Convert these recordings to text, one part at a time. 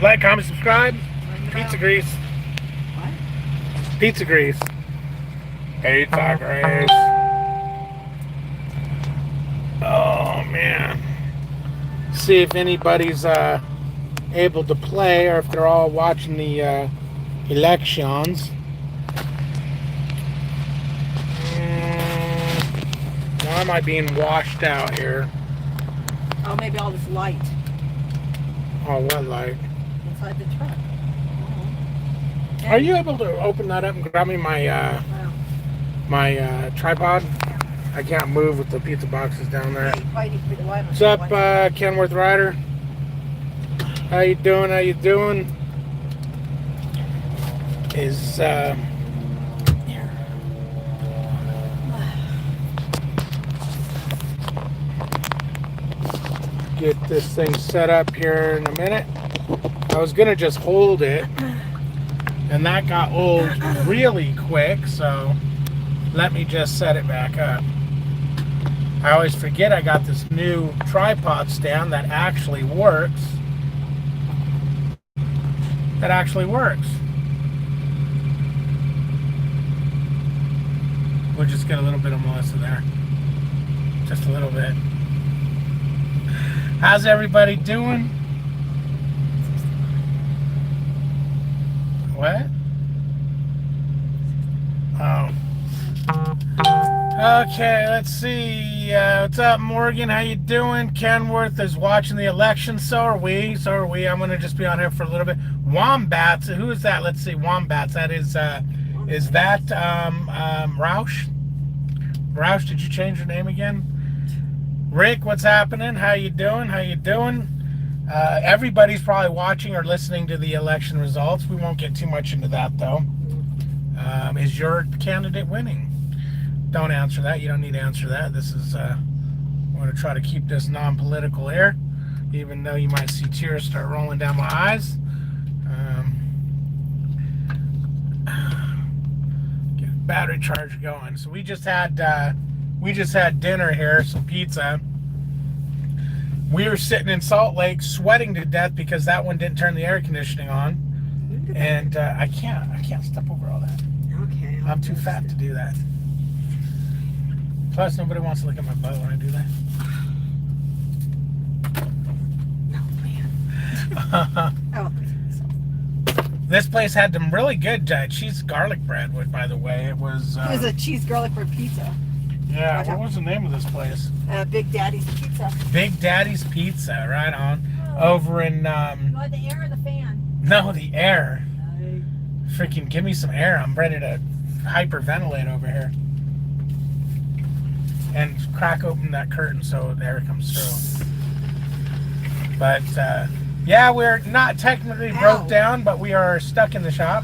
Like, comment, subscribe. Pizza grease. What? Pizza grease. Pizza grease. Oh, man. See if anybody's able to play or if they're all watching the elections. Why am I being washed out here? Oh, maybe all this light Oh, what light? inside the truck. Oh. Are you able to open that up and grab me my Wow. my tripod? I can't move with the pizza boxes down there. Hey, Whitey, why What's up, Kenworth Rider? How you doing? How you doing? Is get this thing set up here in a minute. I was gonna just hold it, and that got old really quick, so let me just set it back up. I always forget I got this new tripod stand that actually works. We'll just get a little bit of Melissa there. Just a little bit. How's everybody doing? What? Oh. Okay, let's see. What's up, Morgan? How you doing? Kenworth is watching the election. So are we. I'm gonna just be on here for a little bit. Wombats. Who is that? Let's see. Wombats. That is that Roush? Roush, did you change your name again? Rick, what's happening? How you doing? Everybody's probably watching or listening to the election results. We won't get too much into that, though. Is your candidate winning? Don't answer that. You don't need to answer that. This is, I'm going to try to keep this non-political here, even though you might see tears start rolling down my eyes. Get a battery charger going. So we just had dinner here, some pizza. We were sitting in Salt Lake sweating to death because that one didn't turn the air conditioning on. And I can't step over all that. Okay. I'm too fat to do that. Plus, nobody wants to look at my butt when I do that. No, man. This place had some really good cheese garlic bread, by the way. It was a cheese garlic bread pizza. yeah, what was the name of this place? Big Daddy's Pizza. Big Daddy's Pizza, right on. Over in You want the air or the fan? no, the air. Freaking give me some air. I'm ready to hyperventilate over here. And crack open that curtain so the air comes through. But yeah, we're not technically broke down, but we are stuck in the shop.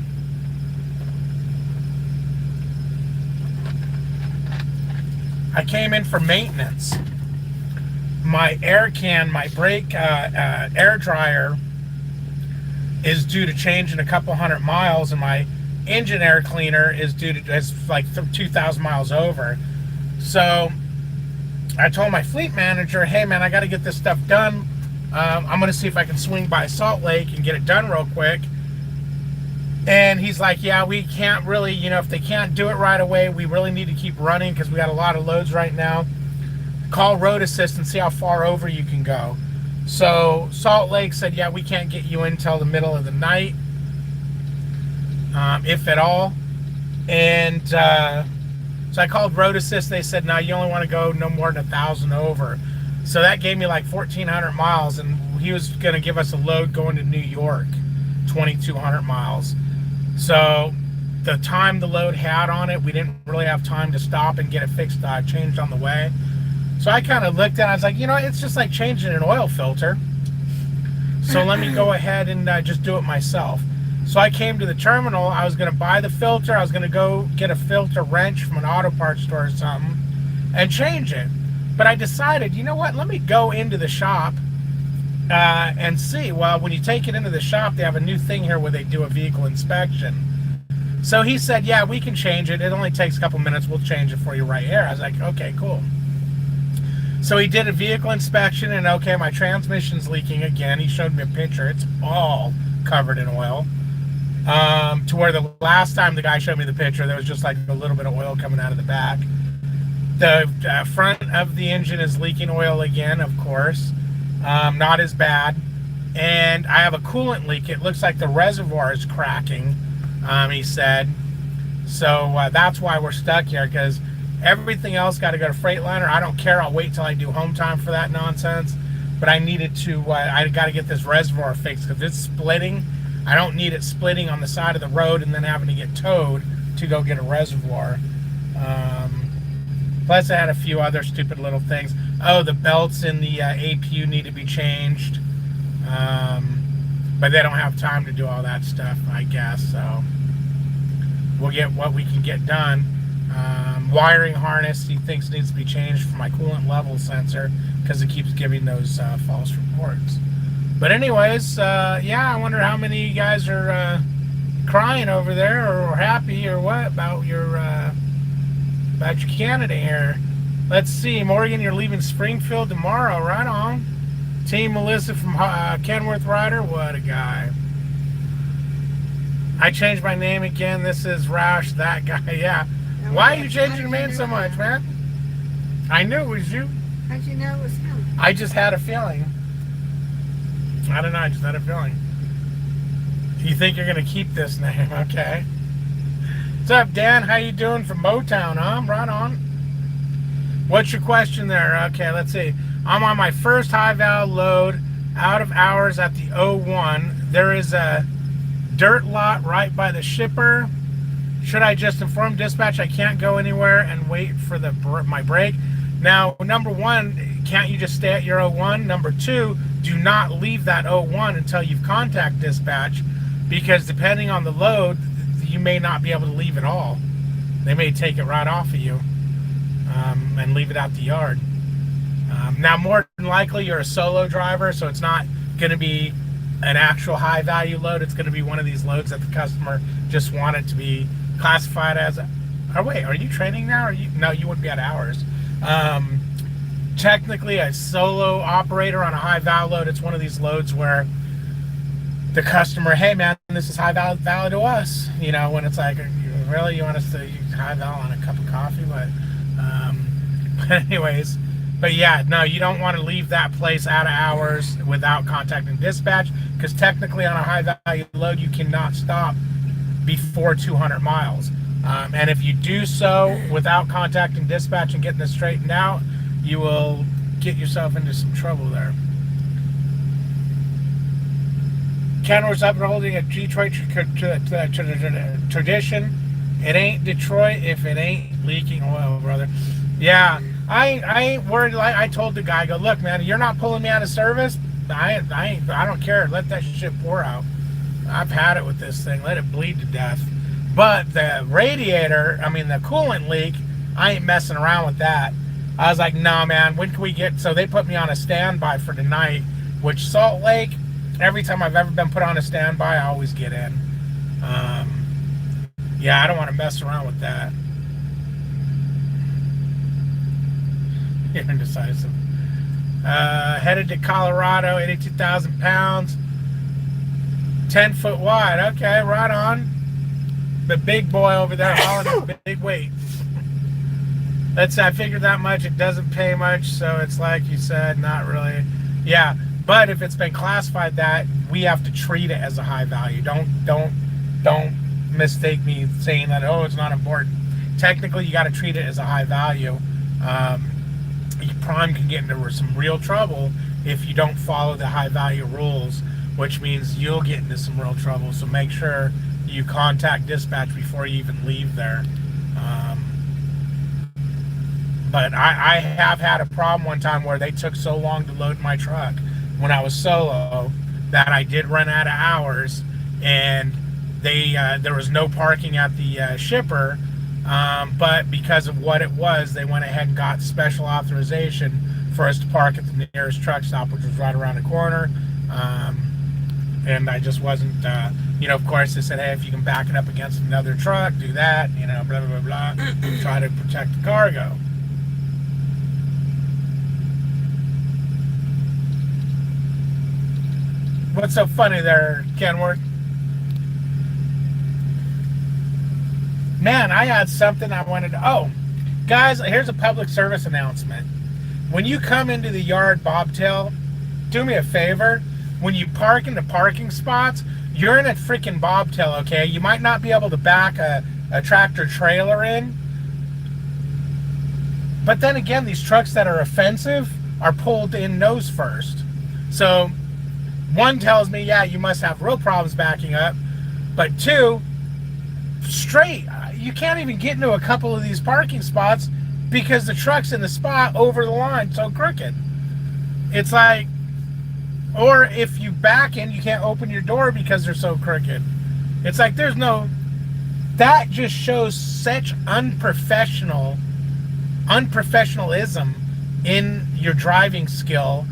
I came in for maintenance. My air can, my brake air dryer is due to change in a couple 100 miles, and my engine air cleaner is like 2,000 miles over. So I told my fleet manager, hey man, I got to get this stuff done. I'm going to see if I can swing by Salt Lake and get it done real quick. And he's like, yeah, we can't really, if they can't do it right away, we really need to keep running because we got a lot of loads right now. Call Road Assist and see how far over you can go. So Salt Lake said, yeah, we can't get you in until the middle of the night, if at all. And so I called Road Assist. They said, no, you only want to go no more than 1,000 over. So that gave me like 1,400 miles, and he was going to give us a load going to New York, 2,200 miles. So the time the load had on it, we didn't really have time to stop and get it fixed, changed on the way. So I kind of looked at it, I was like, it's just like changing an oil filter. So let me go ahead and just do it myself. So I came to the terminal. I was going to buy the filter. I was going to go get a filter wrench from an auto parts store or something and change it. But I decided, you know what, let me go into the shop and see. Well, when you take it into the shop, they have a new thing here where they do a vehicle inspection. So he said, yeah, we can change it. It only takes a couple minutes. We'll change it for you right here. I was like, okay, cool. So he did a vehicle inspection, and okay, my transmission's leaking again. He showed me a picture. It's all covered in oil. To where the last time the guy showed me the picture, there was just like a little bit of oil coming out of the back. The front of the engine is leaking oil again, of course. Not as bad. And I have a coolant leak. It looks like the reservoir is cracking, he said. So that's why we're stuck here, because everything else got to go to Freightliner. I don't care. I'll wait till I do home time for that nonsense. But I needed to, I got to get this reservoir fixed, because it's splitting. I don't need it splitting on the side of the road and then having to get towed to go get a reservoir. Plus, I had a few other stupid little things. Oh, the belts in the APU need to be changed. But they don't have time to do all that stuff, I guess. So we'll get what we can get done. Wiring harness, he thinks needs to be changed for my coolant level sensor, because it keeps giving those false reports. But anyways, yeah, I wonder how many of you guys are crying over there, or happy, or what about your Canada here. Let's see, Morgan, you're leaving Springfield tomorrow. Right on. Team Melissa from Kenworth Rider. What a guy. I changed my name again. This is Roush, that guy. Yeah. Why are you changing your name so much, man? I knew it was you. How'd you know it was him? I just had a feeling. I don't know, I just had a feeling. You think you're going to keep this name, okay. What's up, Dan? How you doing from Motown, huh? Right on. What's your question there? Okay, let's see. I'm on my first high-val load out of hours at the 01. There is a dirt lot right by the shipper. Should I just inform dispatch I can't go anywhere and wait for my break? Now, number one, can't you just stay at your 01? Number two, do not leave that 01 until you've contacted dispatch, because depending on the load, you may not be able to leave at all. They may take it right off of you and leave it out the yard. Now, more than likely, you're a solo driver, so it's not going to be an actual high-value load. It's going to be one of these loads that the customer just wanted to be classified as. Oh, wait, are you training now? No, you wouldn't be at hours. Technically, a solo operator on a high-value load, it's one of these loads where the customer, hey, man, this is high-value to us. You know, when it's like, really, you want us to use high-value on a cup of coffee? But anyways, but yeah, no, you don't want to leave that place out of hours without contacting dispatch, because technically on a high-value load, you cannot stop before 200 miles. And if you do so without contacting dispatch and getting this straightened out, you will get yourself into some trouble there. Kenworth's upholding a Detroit tradition. It ain't Detroit if it ain't leaking oil, brother. Yeah, I ain't worried. Like I told the guy, I go, look, man, you're not pulling me out of service. I don't care. Let that shit pour out. I've had it with this thing. Let it bleed to death. But the radiator, I mean the coolant leak, I ain't messing around with that. I was like, nah, man, when can we get... So they put me on a standby for tonight, which Salt Lake, every time I've ever been put on a standby, I always get in. Yeah, I don't want to mess around with that. You're indecisive. Headed to Colorado, 82,000 pounds. 10 foot wide. Okay, right on. The big boy over there hauling a big weight. I figured that much. It doesn't pay much, so it's like you said, not really. Yeah, but if it's been classified that, we have to treat it as a high value. Don't mistake me saying that, oh, it's not important. Technically, you got to treat it as a high value. Prime can get into some real trouble if you don't follow the high value rules, which means you'll get into some real trouble. So make sure you contact dispatch before you even leave there. But I have had a problem one time where they took so long to load my truck when I was solo that I did run out of hours, and there was no parking at the shipper, but because of what it was, they went ahead and got special authorization for us to park at the nearest truck stop, which was right around the corner. And I just wasn't, of course they said, hey, if you can back it up against another truck, do that, blah, blah, blah, blah, try to protect the cargo. What's so funny there, Kenworth? Man, I had something I wanted to... Oh, guys, here's a public service announcement. When you come into the yard bobtail, do me a favor. When you park in the parking spots, you're in a freaking bobtail, okay? You might not be able to back a tractor trailer in. But then again, these trucks that are offensive are pulled in nose first. So, one tells me, yeah, you must have real problems backing up. But two, straight, you can't even get into a couple of these parking spots because the truck's in the spot over the line so crooked. It's like, or if you back in, you can't open your door because they're so crooked. It's like there's no, that just shows such unprofessionalism in your driving skill,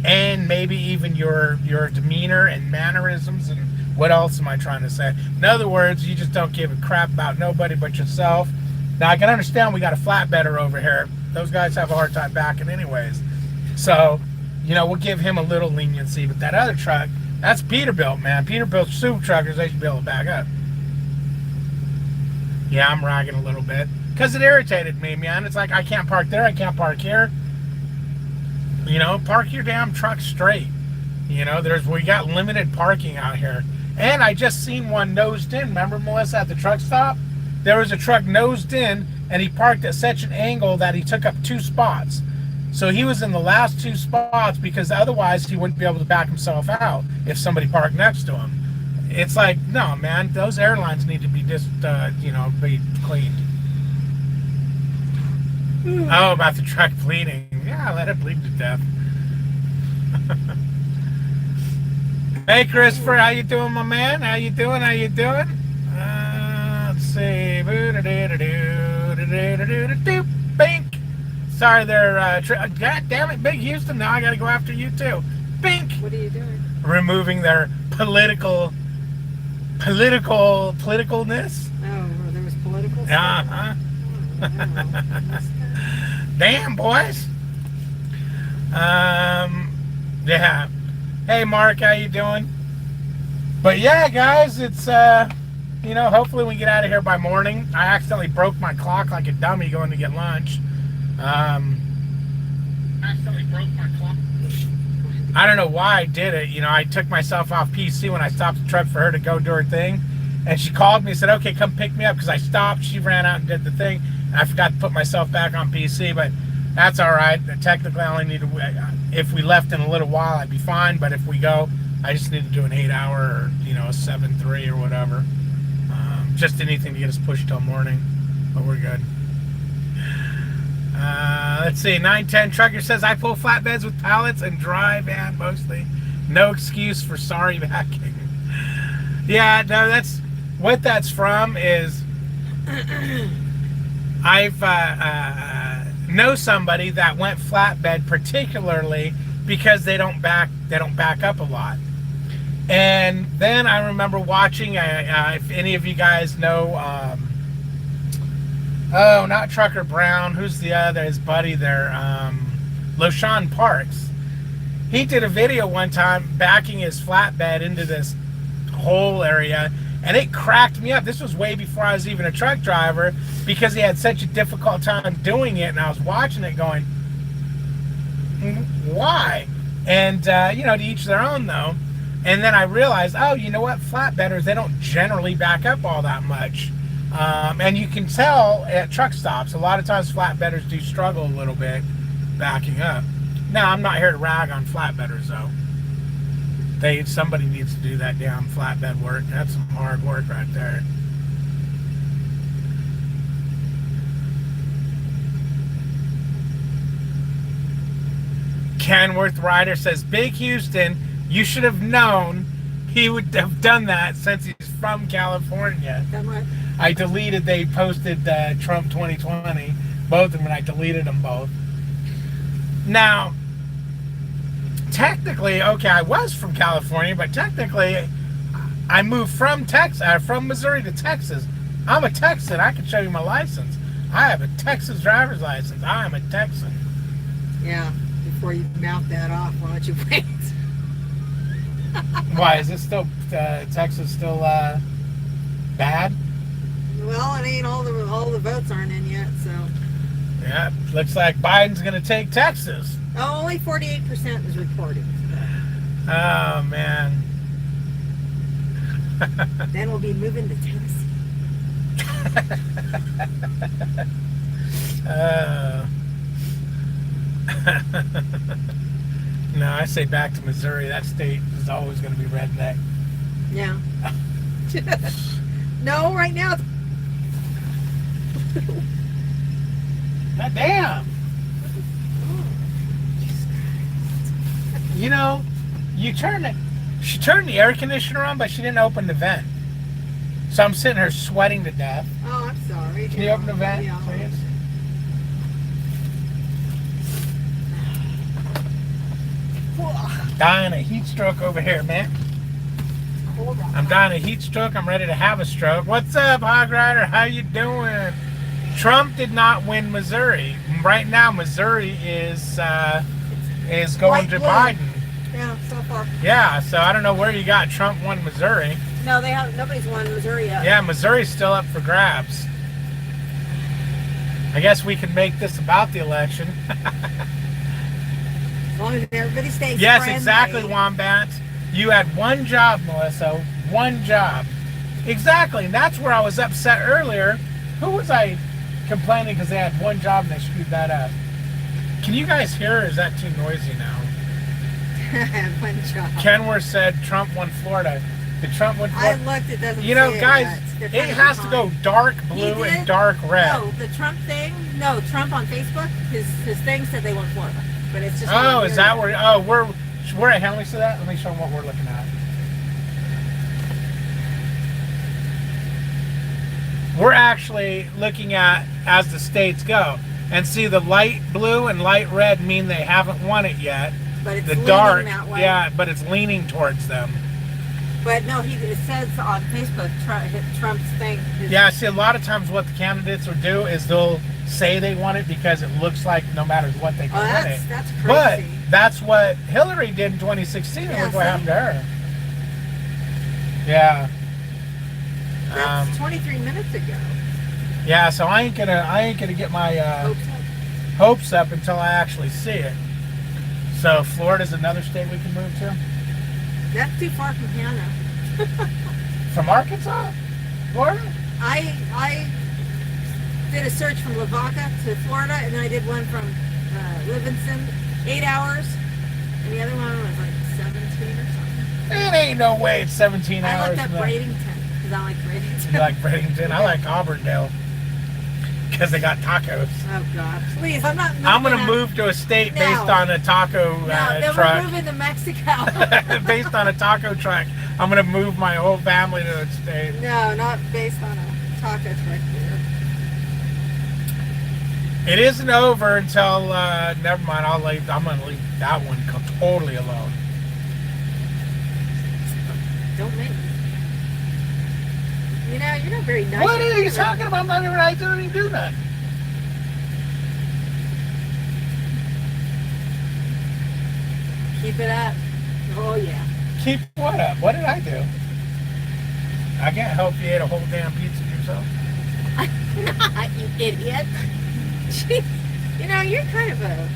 and maybe even your demeanor and mannerisms. And what else am I trying to say? In other words, you just don't give a crap about nobody but yourself. Now, I can understand we got a flatbedder over here. Those guys have a hard time backing anyways. So, you know, we'll give him a little leniency. But that other truck, that's Peterbilt, man. Peterbilt super truckers, they should be able to back up. Yeah, I'm ragging a little bit. Because it irritated me, man. It's like, I can't park there, I can't park here. You know, park your damn truck straight. You know, we got limited parking out here. And I just seen one nosed in. Remember, Melissa, at the truck stop? There was a truck nosed in, and he parked at such an angle that he took up 2 spots. So he was in the last 2 spots because otherwise he wouldn't be able to back himself out if somebody parked next to him. It's like, no, man, those airlines need to be just, you know, be cleaned. Oh, about the truck bleeding. Yeah, let it bleed to death. Hey, Christopher, how you doing, my man? How you doing? How you doing? Let's see. Bink. Sorry, they're... God damn it, Big Houston. Now I got to go after you, too. Bink. What are you doing? Removing their politicalness. Oh, well, there was political stuff? Uh-huh. Oh, no. Damn, boys. Yeah. Hey, Mark, how you doing? But yeah, guys, it's, you know, hopefully we get out of here by morning. I accidentally broke my clock like a dummy going to get lunch. Accidentally broke my clock. I don't know why I did it. You know, I took myself off PC when I stopped the truck for her to go do her thing. And she called me and said, okay, come pick me up, because I stopped. She ran out and did the thing. And I forgot to put myself back on PC, but that's all right. Technically, I only need to, if we left in a little while, I'd be fine. But if we go, I just need to do an 8-hour or, you know, a 7-3 or whatever. Just anything to get us pushed till morning. But we're good. Let's see. 910 Trucker says, I pull flatbeds with pallets and dry van mostly. No excuse for sorry backing. Yeah, no, that's what that's from is I've know somebody that went flatbed particularly because they don't back up a lot. And then I remember watching, if any of you guys know, oh, not Trucker Brown, who's the other, his buddy there, LaShawn Parks. He did a video one time backing his flatbed into this hole area, and it cracked me up. This was way before I was even a truck driver, because he had such a difficult time doing it, and I was watching it going, why? And, you know, to each their own, though. And then I realized, oh, you know what? Flatbedders, they don't generally back up all that much. And you can tell at truck stops, a lot of times flatbedders do struggle a little bit backing up. Now, I'm not here to rag on flatbedders, though. Somebody needs to do that damn flatbed work. That's some hard work right there. Kenworth Ryder says, Big Houston, you should have known he would have done that since he's from California. I deleted, they posted Trump 2020, both of them, and I deleted them both. Now, technically, okay, I was from California, but technically, I moved from Missouri to Texas. I'm a Texan. I can show you my license. I have a Texas driver's license. I am a Texan. Yeah, before you mouth that off, why don't you wait? Why is it still Texas still bad? Well, it ain't all the votes aren't in yet, so. Yeah, looks like Biden's gonna take Texas. Oh, only 48% is reporting. Oh man. Then we'll be moving to Tennessee. No, I say back to Missouri. That state is always going to be redneck. Yeah. No, right now it's... God damn. You know, she turned the air conditioner on, but she didn't open the vent. So I'm sitting here sweating to death. Oh, I'm sorry. Can you open the vent, Yeah. please? Dying a heat stroke over here, man. I'm dying a heat stroke. I'm ready to have a stroke. What's up, Hog Rider? How you doing? Trump did not win Missouri. Right now, Missouri is going to Biden. Yeah, so far. Yeah, so I don't know where you got Trump won Missouri. No, nobody's won Missouri yet. Yeah, Missouri's still up for grabs. I guess we can make this about the election. As long as everybody stays Yes, friendly. exactly, Wombat. You had one job, Melissa. One job. Exactly, and that's where I was upset earlier. Who was I complaining because they had one job and they screwed that up? Can you guys hear, or is that too noisy now? One job. Kenworth said Trump won Florida. Did Trump win Florida? I looked, it doesn't You know, say guys, it it has to go dark blue and dark red. No, the Trump thing, no, Trump on Facebook, his thing said they won Florida. But it's just... Oh, is that where... Oh, we're at... Let me see that. Let me show them what we're looking at. We're actually looking at as the states go. And see, the light blue and light red mean they haven't won it yet. But it's the leaning dark, that way. yeah, but it's leaning towards them. But no, it says on Facebook, Trump's thing. Yeah, see, a lot of times what the candidates will do is they'll say they want it because it looks like no matter what they can win it. That's crazy. But that's what Hillary did in 2016. Yeah, Look what happened to her. Yeah. That's 23 minutes ago. Yeah, so I ain't gonna get my hopes up until I actually see it. So Florida's another state we can move to. That's too far from Hannah. From Arkansas, Florida. I did a search from Lavaca to Florida, and then I did one from Livingston, 8 hours, and the other one was like 17 or something. It ain't no way it's 17 I hours. looked up Bradenton because I like Bradenton. You like Bradenton? I like Auburndale because they got tacos. Oh God, please! I'm not. I'm gonna move to a state based on a taco then truck. we're moving to Mexico. Based on a taco truck, I'm gonna move my whole family to a state. No, not based on a taco truck here. It isn't over until. Never mind. I'm gonna leave that one totally alone. Don't make me. You know, you're not very nice. What are you talking about? I'm not even nice. I don't even do that. Keep it up. Oh yeah. Keep what up? What did I do? I can't help you ate a whole damn pizza yourself. You idiot. Jeez. You know, you're kind of a...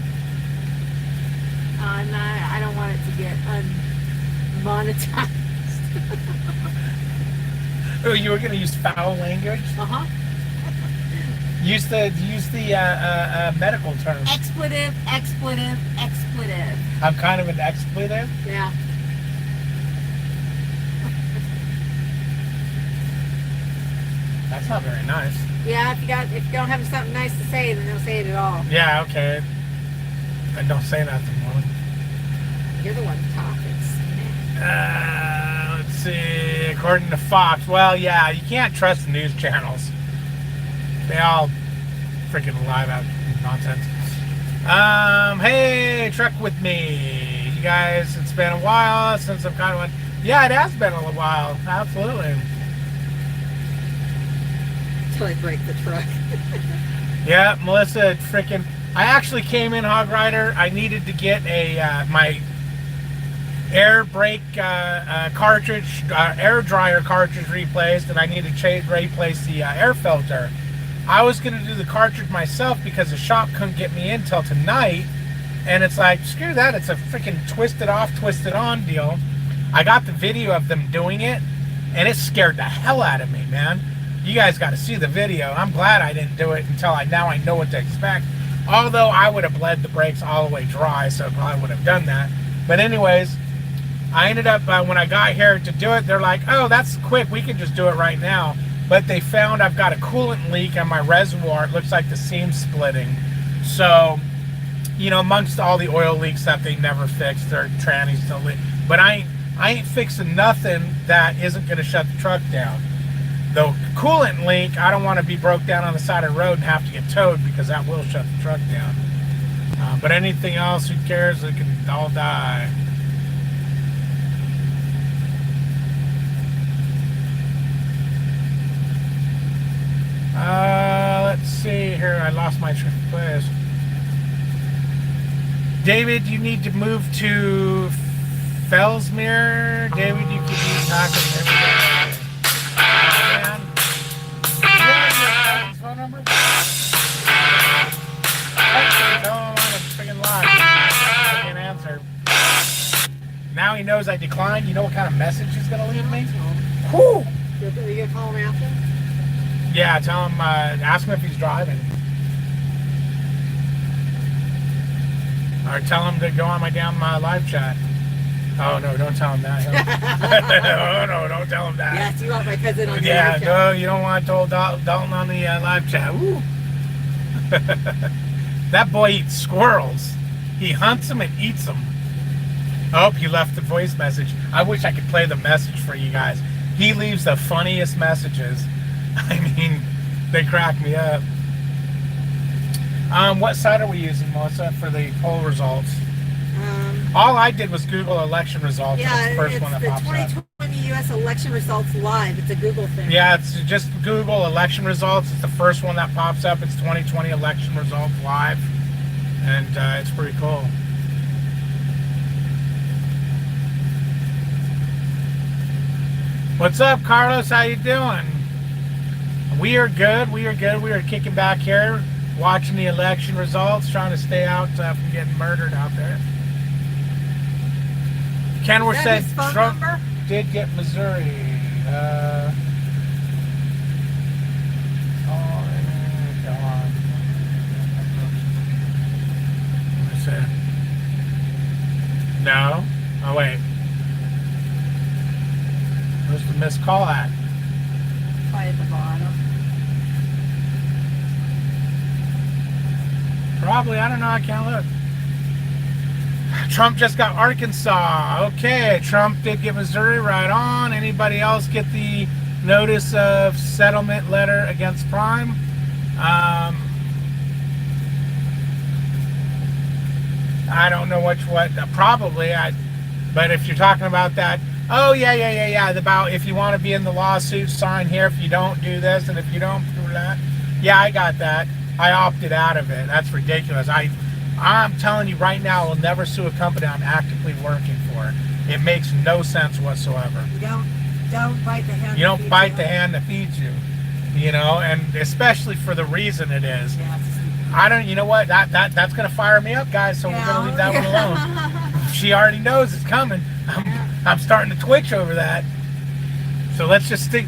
I don't want it to get unmonetized. Oh, you were going to use foul language? Uh-huh. Use the medical term. Expletive. I'm kind of an expletive? Yeah. That's not very nice. Yeah, if you don't have something nice to say, then don't say it at all. Yeah, okay. I don't say nothing more. You're the one talking. Let's see. According to Fox, well, yeah, you can't trust the news channels. They all freaking lie about nonsense. Hey, truck with me. You guys, it's been a while since I've kind of went. Yeah, it has been a little while. Absolutely. Until I break the truck. Yeah, Melissa, freaking. I actually came in, Hog Rider. I needed to get a air brake cartridge, air dryer cartridge replaced, and I need to replace the air filter. I was going to do the cartridge myself because the shop couldn't get me in till tonight. And it's like, screw that. It's a freaking twisted off, twisted on deal. I got the video of them doing it, and it scared the hell out of me, man. You guys got to see the video. I'm glad I didn't do it until now I know what to expect. Although I would have bled the brakes all the way dry, so I probably would have done that. But anyways, I ended up, when I got here to do it, they're like, oh, that's quick. We can just do it right now. But they found I've got a coolant leak on my reservoir. It looks like the seam's splitting. So, you know, amongst all the oil leaks that they never fixed, their trannies still leak. But I ain't fixing nothing that isn't going to shut the truck down. The coolant leak, I don't want to be broke down on the side of the road and have to get towed because that will shut the truck down. But anything else, who cares? They can all die. Let's see here. I lost my place. David, you need to move to Fellsmere. David, you could be talking. There we go. Man. You have your phone number? Actually, no, I'm freaking live. I can't answer. Now he knows I declined. You know what kind of message he's going to leave me? Whew! You're going to call him after? Yeah, tell him, ask him if he's driving. Or tell him to go on my damn live chat. Oh, no, don't tell him that. Oh, no, don't tell him that. Yes, you want my cousin on the Yeah, live chat. no, you don't want to tell Dalton on the live chat. Woo. That boy eats squirrels. He hunts them and eats them. Oh, he left the voice message. I wish I could play the message for you guys. He leaves the funniest messages. I mean, they crack me up. What site are we using, Melissa, for the poll results? All I did was Google election results. Yeah, It's the first it's one that the pops 2020 up. U.S. election results live. It's a Google thing. Yeah, it's just Google election results. It's the first one that pops up. It's 2020 election results live, and it's pretty cool. What's up, Carlos? How you doing? We are good. We are good. We are kicking back here, watching the election results, trying to stay out from getting murdered out there. Kenworth said Trump did get Missouri. Oh, go on. What is it? No. Oh wait. Where's the missed call at? Right at the bottom. Probably. I don't know. I can't look. Trump just got Arkansas. Okay, Trump did get Missouri. Right on. Anybody else get the notice of settlement letter against Prime? I don't know what. Probably. But if you're talking about that, oh yeah. About if you want to be in the lawsuit, sign here. If you don't do this, and if you don't do that, yeah, I got that. I opted out of it. That's ridiculous. I'm telling you right now, I'll never sue a company I'm actively working for. It makes no sense whatsoever. You don't bite the hand. You don't bite the hand that feeds you. You know, and especially for the reason it is. I don't. You know what? That's gonna fire me up, guys. So we're gonna leave that one alone. She already knows it's coming. I'm starting to twitch over that. So let's stick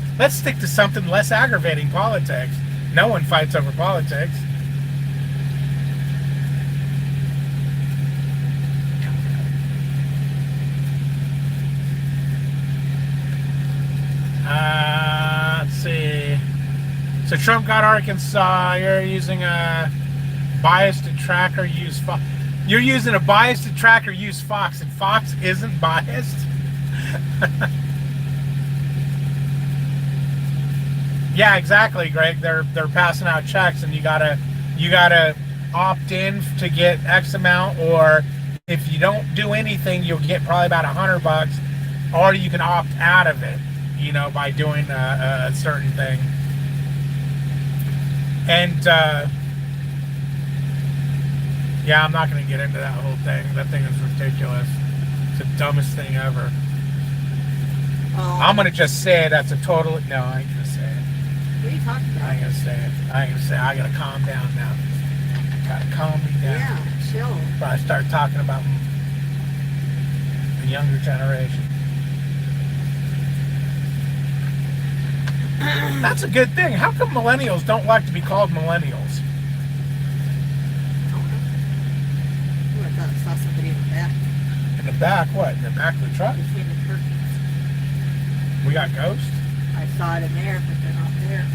to something less aggravating. Politics. No one fights over politics. Let's see. So Trump got Arkansas. You're using a biased tracker. Use Fox. You're using a biased tracker. Use Fox, and Fox isn't biased. Yeah, exactly, Greg. They're passing out checks, and you gotta opt in to get X amount, or if you don't do anything, you'll get probably about $100, or you can opt out of it, you know, by doing a certain thing. And yeah, I'm not going to get into that whole thing. That thing is ridiculous. It's the dumbest thing ever. Oh. I'm gonna just say that's a total. No, I ain't gonna say it. What are you talking about? I ain't gonna say it. I ain't gonna say it. I gotta calm down now. Gotta calm me down. Yeah, chill. Before I start talking about the younger generation. That's a good thing. How come millennials don't like to be called millennials? I thought I saw somebody in the back. In the back, what? In the back of the truck? Between the curtains. We got ghosts? I saw it in there, but they're not there.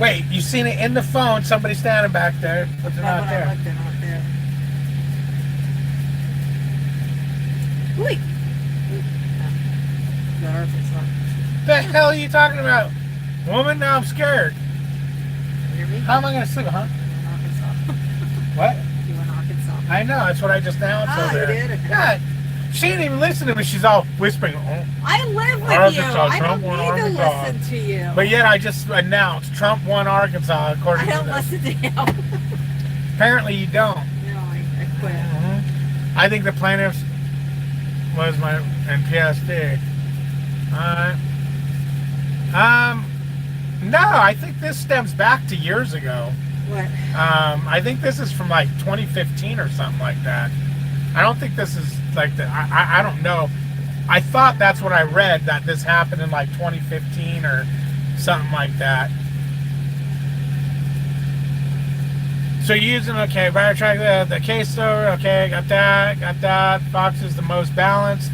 Wait, you seen it in the phone, somebody standing back there, but they're not there. They're not there. Wait. The hell are you talking about? Woman, now I'm scared. You hear me? How am I going to sleep, huh? You went Arkansas. What? You went Arkansas. I know, that's what I just announced over You there. did? Okay. God, she didn't even listen to me. She's all whispering. Oh. I live with Arkansas, you. I Trump don't won need to Arkansas. listen to you. But yet I just announced Trump won Arkansas, according I to don't this. listen to him. Apparently you don't. No, I quit. I think the plaintiffs was my and PSD. No, I think this stems back to years ago. What? I think this is from like 2015 or something like that. I don't think this is like the. I don't know. I thought that's what I read, that this happened in like 2015 or something like that. So using, okay, track the case store, okay, got that. Fox is the most balanced.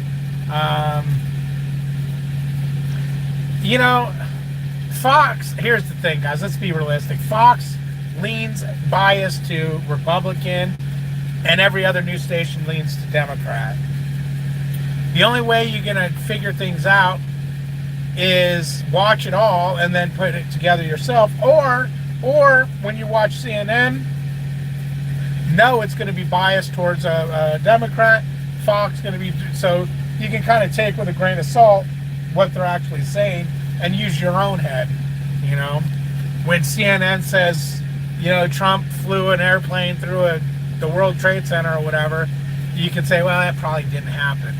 You know, Fox, here's the thing, guys, let's be realistic. Fox leans biased to Republican, and every other news station leans to Democrat. The only way you're going to figure things out is watch it all and then put it together yourself, or when you watch CNN, know it's going to be biased towards a Democrat. Fox going to be, so you can kind of take with a grain of salt what they're actually saying and use your own head. You know, when CNN says, you know, Trump flew an airplane through the World Trade Center or whatever, you can say, well, that probably didn't happen.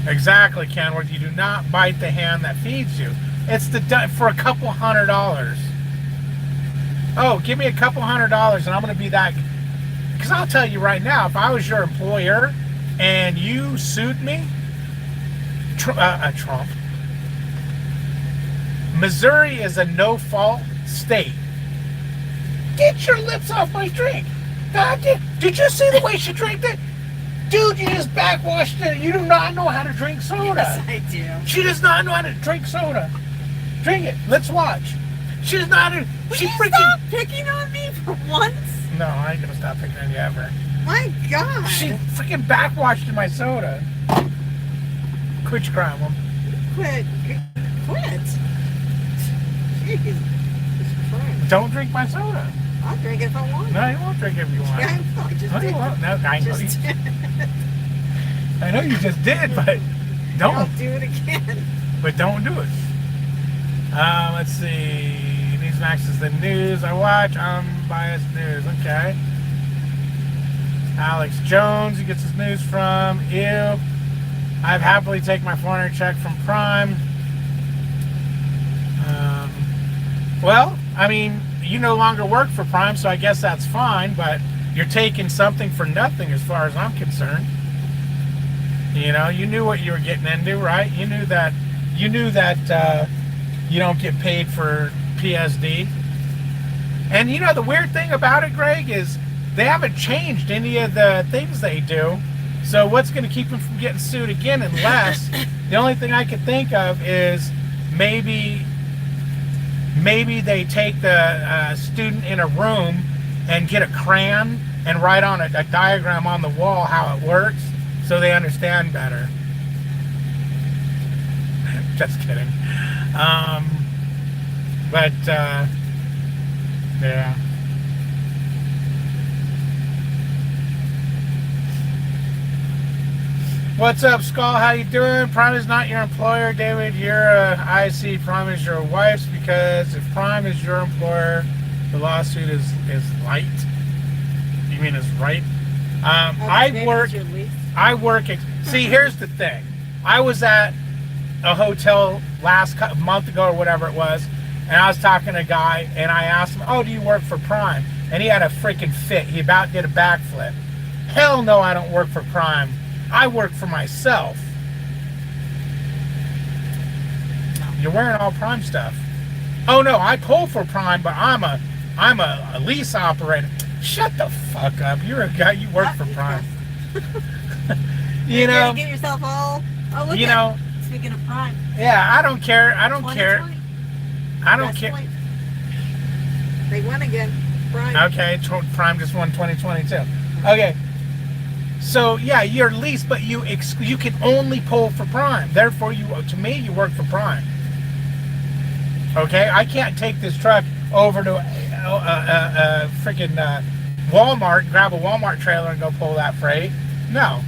Exactly, Kenworth. You do not bite the hand that feeds you. It's for a couple $100. Oh, give me a couple $100 and I'm going to be that. Because I'll tell you right now, if I was your employer and you sued me, Trump. Missouri is a no-fault state. Get your lips off my drink. Did you see the way she drank it? Dude, you just backwashed it. You do not know how to drink soda. Yes, I do. She does not know how to drink soda. Drink it. Let's watch. She does not. Will She you freaking. stop picking on me for once? No, I ain't gonna stop picking on you ever. My God. She freaking backwashed in my soda. Quit your crying, Mom. Quit. Jeez. Christ. Don't drink my soda. I'll drink it if I want. No, you won't drink it if you want. Yeah, I just No, you did. won't. No, I know Just you. did. I know you just did, but don't. I'll do it again. But don't do it. Let's see. Newsmax is the news I watch. Unbiased news. Okay. Alex Jones, he gets his news from. Ew. I've happily taken my $400 check from Prime. Well, I mean, you no longer work for Prime, so I guess that's fine, but you're taking something for nothing as far as I'm concerned. You know, you knew what you were getting into, right? You knew that you don't get paid for PSD. And you know, the weird thing about it, Greg, is they haven't changed any of the things they do. So what's going to keep them from getting sued again unless the only thing I could think of is maybe they take the student in a room and get a crayon and write on a diagram on the wall how it works so they understand better. Just kidding. Yeah. What's up, Skull? How you doing? Prime is not your employer, David. I see Prime is your wife's, because if Prime is your employer, the lawsuit is light. You mean is right? See, here's the thing. I was at a hotel last month ago or whatever it was, and I was talking to a guy, and I asked him, "Oh, do you work for Prime?" And he had a freaking fit. He about did a backflip. Hell no, I don't work for Prime. I work for myself. You're wearing all Prime stuff. Oh no, I pull for Prime, but I'm a lease operator. Shut the fuck up. You're a guy. You work for Prime. You know. Get yourself all. Oh, look. Speaking of Prime. Yeah, I don't care. I don't care. I don't care. They won again. Prime. Okay, Prime just won 2022. Okay. So yeah, you're leased, but you can only pull for Prime. Therefore, to me, you work for Prime. Okay, I can't take this truck over to freaking Walmart, grab a Walmart trailer and go pull that freight. No.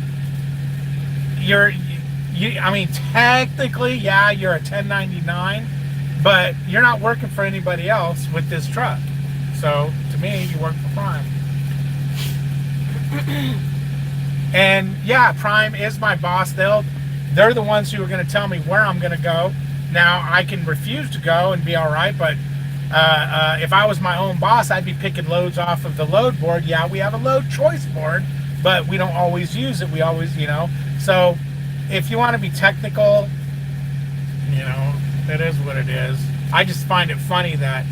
I mean, technically, yeah, you're a 1099, but you're not working for anybody else with this truck. So to me, you work for Prime. And yeah, Prime is my boss. They're the ones who are going to tell me where I'm going to go. Now, I can refuse to go and be all right, but if I was my own boss, I'd be picking loads off of the load board. Yeah, we have a load choice board, but we don't always use it. We always, So if you want to be technical, it is what it is. I just find it funny that,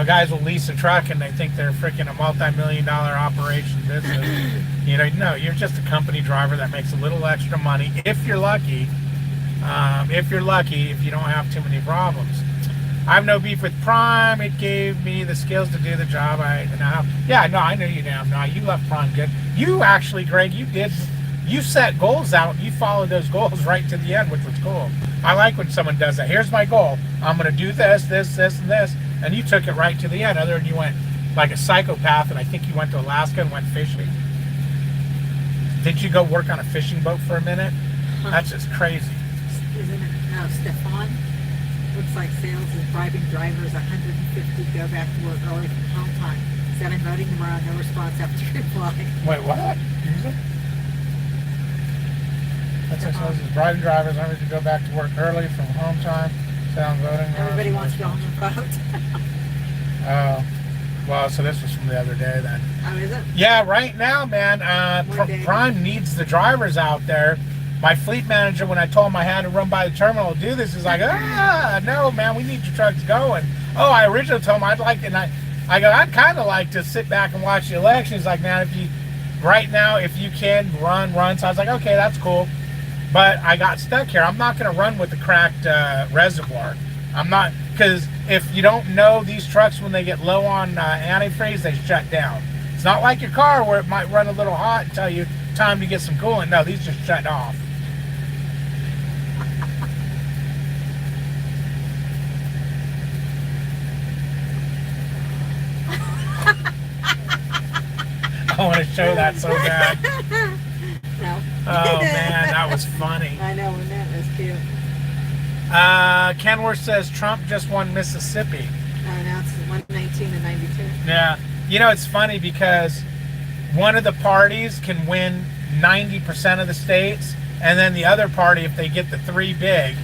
guys will lease a truck and they think they're freaking a multi-million-dollar operation business. No, you're just a company driver that makes a little extra money if you're lucky. If you don't have too many problems. I have no beef with Prime. It gave me the skills to do the job I know you damn no. You left Prime good. You actually, Greg, you set goals out and you followed those goals right to the end, which was cool. I like when someone does that. Here's my goal. I'm going to do this, this, this, and this. And you took it right to the end. Other than you went like a psychopath, and I think you went to Alaska and went fishing. Did you go work on a fishing boat for a minute? That's just crazy. Isn't it? No, Stefan. Looks like sales is bribing drivers 150 to go back to work early from home time. Said I'm voting tomorrow. No response after reply. Wait, what? That's what sales is bribing drivers 100 to go back to work early from home time. Said I'm voting. Everybody wants to go home and vote. Oh. Well, so this was from the other day then. Oh, is it? Yeah, right now, man, Prime needs the drivers out there. My fleet manager, when I told him I had to run by the terminal to do this, is like, no, man, we need your trucks going. Oh, I originally told him I'd like to, and I go, I'd kind of like to sit back and watch the election. He's like, man, if you can run. So I was like, okay, that's cool. But I got stuck here. I'm not going to run with the cracked reservoir. I'm not, because if you don't know these trucks, when they get low on antifreeze, they shut down. It's not like your car where it might run a little hot and tell you time to get some coolant. No, these just shut off. I want to show that so bad. No. Oh man, that was funny. I know, and that was cute. Kenworth says Trump just won Mississippi. Oh, now it's 119 to 92. Yeah. It's funny because one of the parties can win 90% of the states, and then the other party, if they get the three big,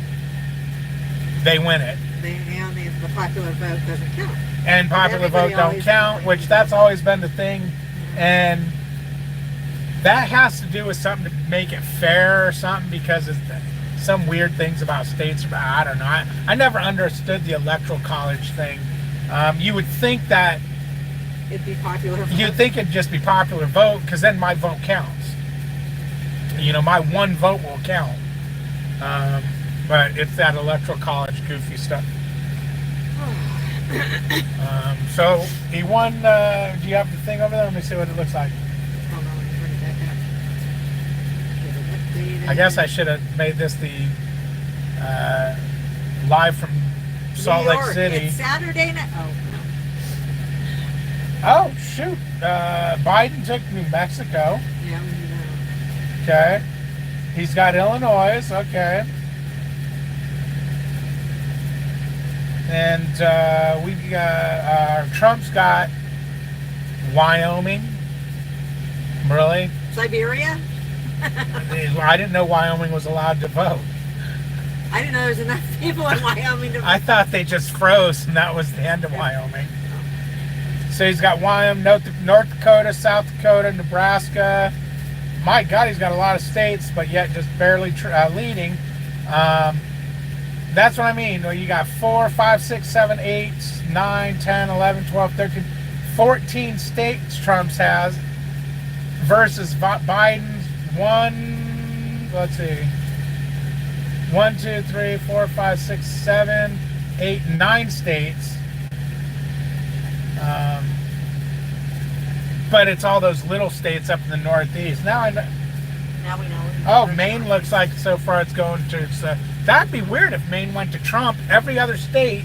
they win it. The popular vote doesn't count. And popular vote don't count, which that's always been the thing. And that has to do with something to make it fair or something, because it's some weird things about states. I don't know. I never understood the electoral college thing. You would think that it'd be popular vote. You'd think it'd just be popular vote, because then my vote counts. My one vote will count. But it's that electoral college goofy stuff. So he won. Do you have the thing over there? Let me see what it looks like. Hold on, let me bring it back up. Get it updated. I guess I should have made this the live from Salt Lake City. It's Saturday night. Oh no. Oh shoot! Biden took New Mexico. Yeah, we knew Okay. He's got Illinois. Okay. And we got Trump's got Wyoming. Really? Siberia? I didn't know Wyoming was allowed to vote. I didn't know there was enough people in Wyoming to vote. I thought they just froze and that was the end of Wyoming. So he's got Wyoming, North Dakota, South Dakota, Nebraska. My God, he's got a lot of states, but yet just barely leading. That's what I mean. You got 4, 5, 6, 7, 8, 9, 10, 11, 12, 13, 14 states Trump's has versus Biden's 1, 2, 3, 4, 5, 6, 7, 8, 9 states. But it's all those little states up in the Northeast. Now I know. Now we know. Oh, Maine looks like so far it's going to. That'd be weird if Maine went to Trump. Every other state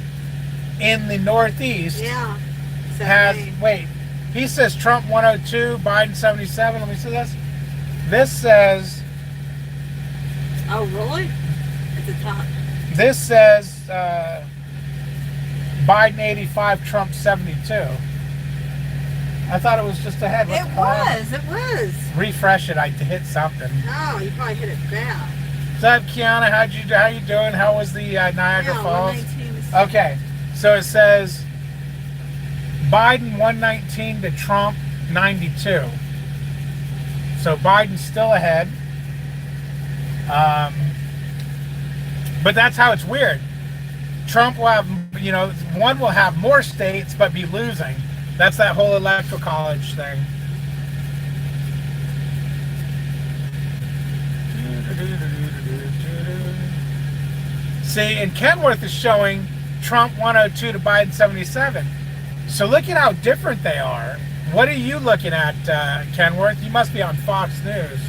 in the Northeast has. Wait, he says Trump 102, Biden 77. Let me see this. This says. Oh, really? At the top. This says Biden 85, Trump 72. I thought it was just ahead. It was. Refresh it. I hit something. No, you probably hit it bad. What's up, Kiana? How you doing? How was the Niagara Falls? 119. Okay, so it says Biden 119 to Trump 92. So Biden's still ahead. But that's how it's weird. Trump will have, one will have more states but be losing. That's that whole electoral college thing. See, and Kenworth is showing Trump 102 to Biden 77. So look at how different they are. What are you looking at, Kenworth? You must be on Fox News.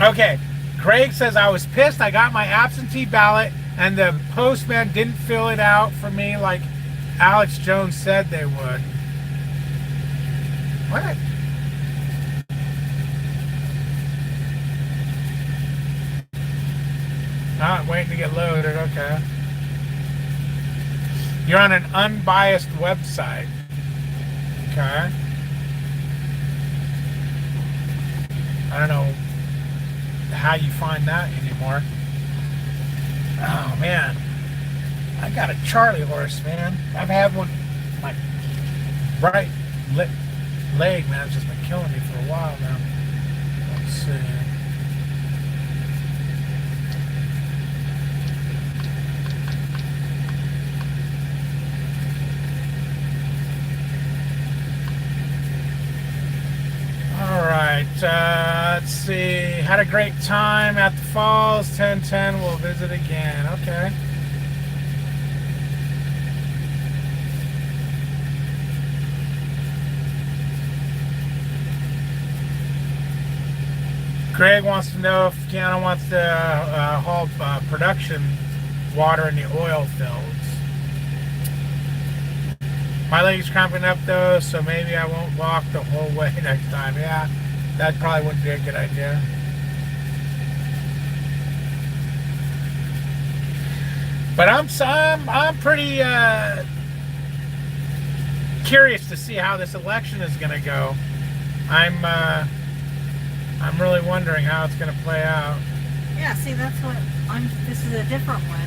Okay, Craig says, I was pissed. I got my absentee ballot and the postman didn't fill it out for me like Alex Jones said they would. What? Not waiting to get loaded, okay. You're on an unbiased website. Okay. I don't know how you find that anymore. Oh man, I got a Charlie horse, man. I've had one. My right leg, man, has just been killing me for a while now. Let's see. Let's see. Had a great time at the falls. 10:10. We'll visit again. Okay. Greg wants to know if Keanu wants to haul production water in the oil fields. My leg's cramping up though, so maybe I won't walk the whole way next time. Yeah, that probably wouldn't be a good idea. But I'm pretty curious to see how this election is going to go. I'm really wondering how it's going to play out. Yeah, see, that's what this is a different one.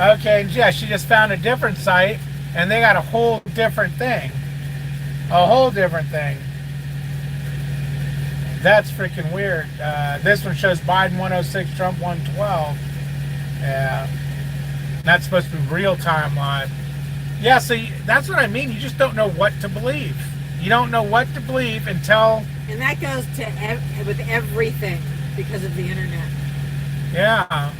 Okay, yeah, she just found a different site, and they got a whole different thing. A whole different thing. That's freaking weird. This one shows Biden 106, Trump 112. Yeah. That's supposed to be real-time live. Yeah, so that's what I mean. You just don't know what to believe. You don't know what to believe until... And that goes to with everything because of the internet. Yeah.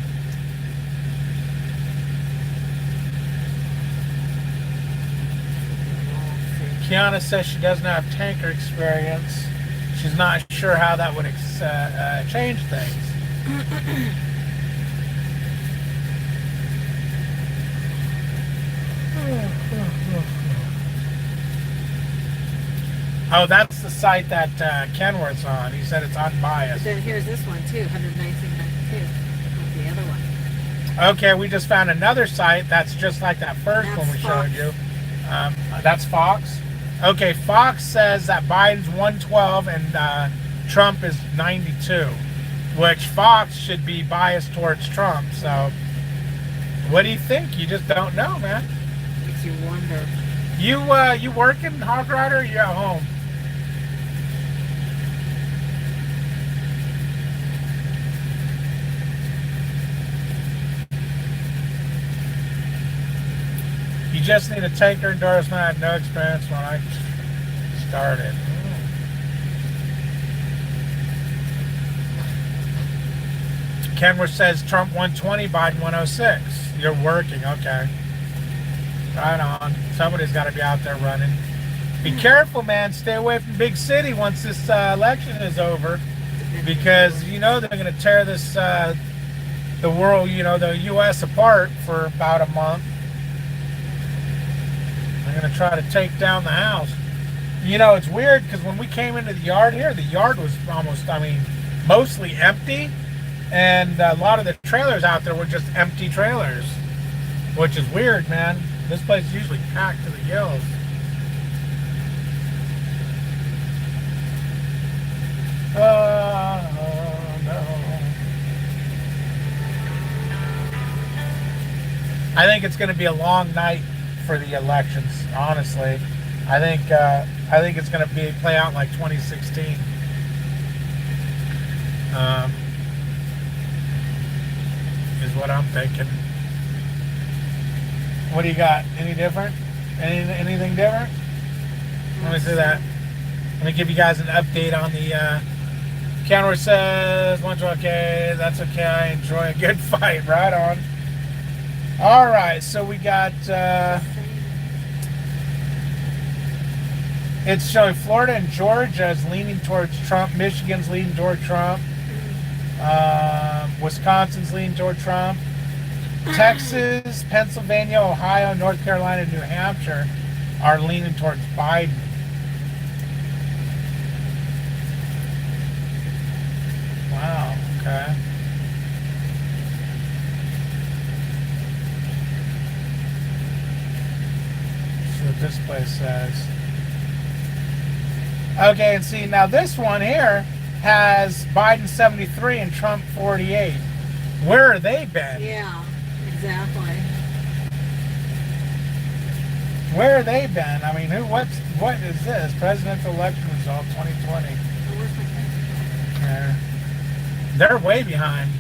Kiana says she doesn't have tanker experience. She's not sure how that would change things. Oh, that's the site that Kenworth's on. He said it's But unbiased. then here's this one too, 119.92. That's the other one. Okay, we just found another site that's just like that first That's one we Fox. showed you. That's Fox. Okay, Fox says that Biden's 112 and Trump is 92, which Fox should be biased towards Trump. So, what do you think? You just don't know, man. Makes you wonder. You working, Hog Rider, or you at home? You just need a tanker endorsement. I had no experience when I started. Kenworth says Trump 120, Biden 106. You're working, okay. Right on. Somebody's got to be out there running. Be careful, man. Stay away from big city once this election is over, because you know they're going to tear this the world, you know, the U.S. apart for about a month. They're going to try to take down the house. You know, it's weird because when we came into the yard here, the yard was almost, I mean, mostly empty, and a lot of the trailers out there were just empty trailers, which is weird, man. This place is usually packed to the gills. Oh, no. I think it's going to be a long night for the elections, honestly. I think it's going to play out like 2016. Is what I'm thinking. What do you got? Any different? Anything different? Let me see that. Let me give you guys an update on the Kenworth says, "Lunch okay, that's okay, I enjoy a good fight." Right on. Alright, so we got it's showing Florida and Georgia is leaning towards Trump. Michigan's leaning toward Trump. Wisconsin's leaning toward Trump. Texas, Pennsylvania, Ohio, North Carolina, New Hampshire are leaning towards Biden. Wow, okay. See what this place says. Okay, and see, now this one here has Biden 73 and Trump 48. Where are they been? Yeah, exactly. Where are they been? I mean, what is this? Presidential election result 2020. Where's my pen? Yeah. They're way behind.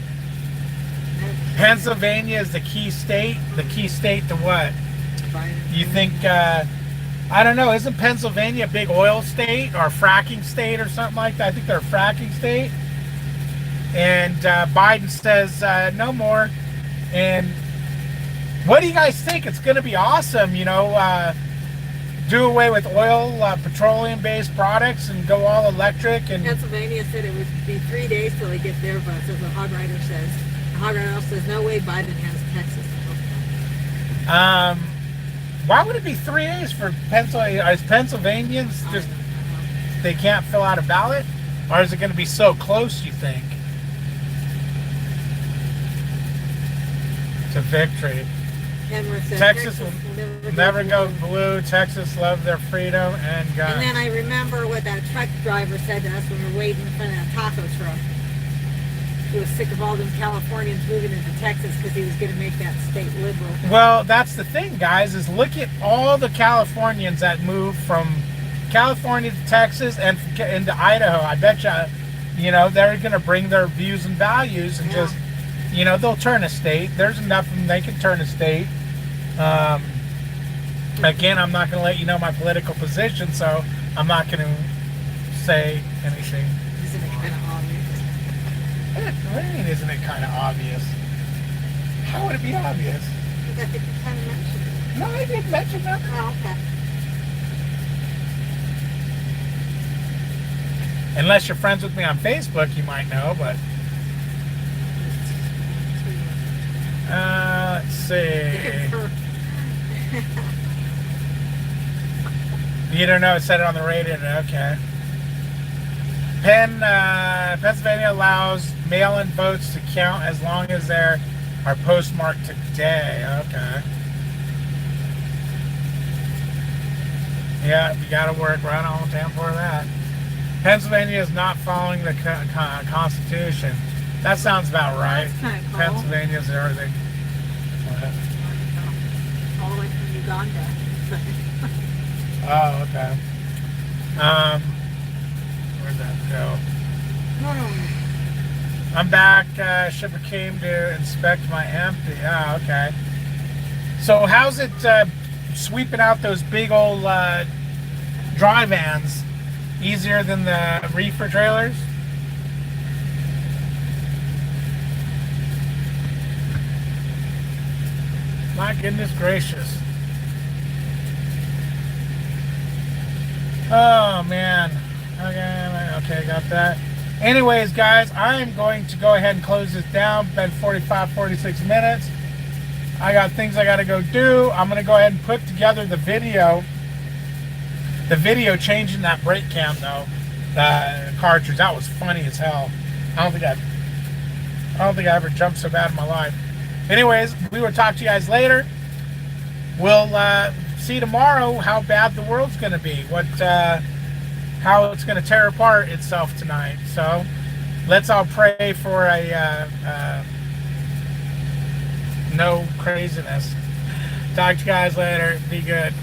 Pennsylvania is the key state. The key state to what? Biden. You think, I don't know, isn't Pennsylvania a big oil state or a fracking state or something like that? I think they're a fracking state. And Biden says no more. And what do you guys think? It's going to be awesome, you know, do away with oil, petroleum-based products and go all electric. And Pennsylvania said it would be 3 days till they get their votes. That's what Hog Rider says. Hog Rider also says no way Biden has Texas. Why would it be 3 days for Pennsylvania? Is Pennsylvanians just, they can't fill out a ballot? Or is it going to be so close, you think, to victory? Says, Texas will never go blue. Texas love their freedom and guns. And then I remember what that truck driver said to us when we were waiting in front of that taco truck. He was sick of all them Californians moving into Texas because he was going to make that state liberal. Well, that's the thing, guys, is look at all the Californians that moved from California to Texas and into Idaho. I bet you know, they're going to bring their views and values and just, you know, they'll turn a state. There's enough of them, they can turn a state. Again, I'm not going to let you know my political position, so I'm not going to say anything. Isn't it kind of obvious? What do you mean, isn't it kind of obvious? How would it be obvious? You kind of mentioned it. No, I didn't mention that. Oh, okay. Unless you're friends with me on Facebook, you might know, but... let's see. You don't know, it said it on the radio. Okay. Pennsylvania allows mail-in votes to count as long as they are postmarked today. Okay. Yeah, you got to work right on time for that. Pennsylvania is not following the Constitution. That sounds about right. That's kind of cool. Pennsylvania's everything. All the way from Uganda. Oh, okay. Where'd that go? I'm back. Shipper came to inspect my empty. Oh, okay. So how's it sweeping out those big old dry vans? Easier than the reefer trailers? My goodness gracious. Oh man. Okay, got that. Anyways, guys, I am going to go ahead and close this down. Been 46 minutes. I got things I got to go do. I'm going to go ahead and put together the video. The video changing that brake cam though, the cartridge, that was funny as hell. I don't think I ever jumped so bad in my life. Anyways, we will talk to you guys later. We'll see tomorrow how bad the world's going to be. How it's going to tear apart itself tonight. So let's all pray for a no craziness. Talk to you guys later. Be good.